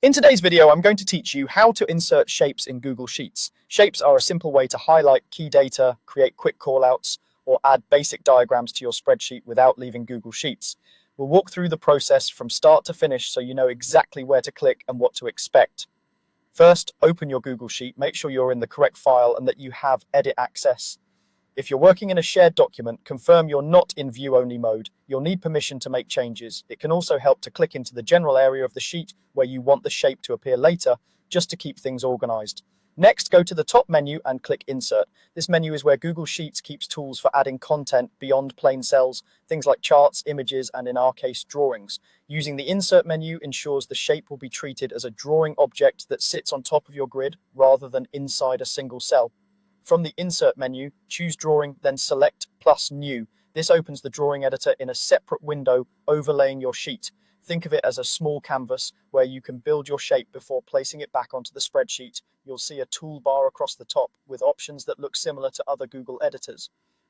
In today's video, I'm going to teach you how to insert shapes in Google Sheets. Shapes are a simple way to highlight key data, create quick callouts, or add basic diagrams to your spreadsheet without leaving Google Sheets. We'll walk through the process from start to finish so you know exactly where to click and what to expect. First, open your Google Sheet, make sure you're in the correct file and that you have edit access. If you're working in a shared document, confirm you're not in view-only mode. You'll need permission to make changes. It can also help to click into the general area of the sheet where you want the shape to appear later, just to keep things organized. Next, go to the top menu and click Insert. This menu is where Google Sheets keeps tools for adding content beyond plain cells, things like charts, images, and in our case, drawings. Using the Insert menu ensures the shape will be treated as a drawing object that sits on top of your grid rather than inside a single cell. From the Insert menu, choose Drawing, then select plus New. This opens the drawing editor in a separate window overlaying your sheet. Think of it as a small canvas where you can build your shape before placing it back onto the spreadsheet. You'll see a toolbar across the top with options that look similar to other Google editors.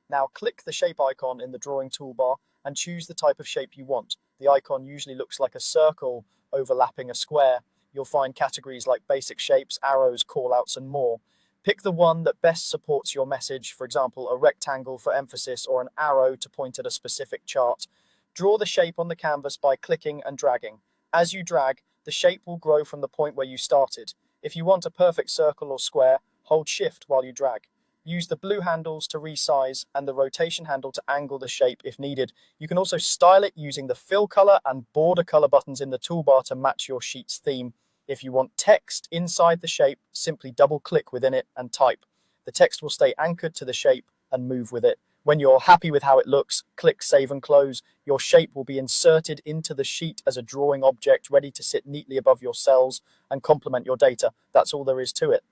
Now click the shape icon in the drawing toolbar and choose the type of shape you want. The icon usually looks like a circle overlapping a square. You'll find categories like basic shapes, arrows, callouts, and more. Pick the one that best supports your message, for example, a rectangle for emphasis or an arrow to point at a specific chart. Draw the shape on the canvas by clicking and dragging. As you drag, the shape will grow from the point where you started. If you want a perfect circle or square, hold Shift while you drag. Use the blue handles to resize and the rotation handle to angle the shape if needed. You can also style it using the fill color and border color buttons in the toolbar to match your sheet's theme. If you want text inside the shape, simply double-click within it and type. The text will stay anchored to the shape and move with it. When you're happy with how it looks, click Save and Close. Your shape will be inserted into the sheet as a drawing object ready to sit neatly above your cells and complement your data. That's all there is to it.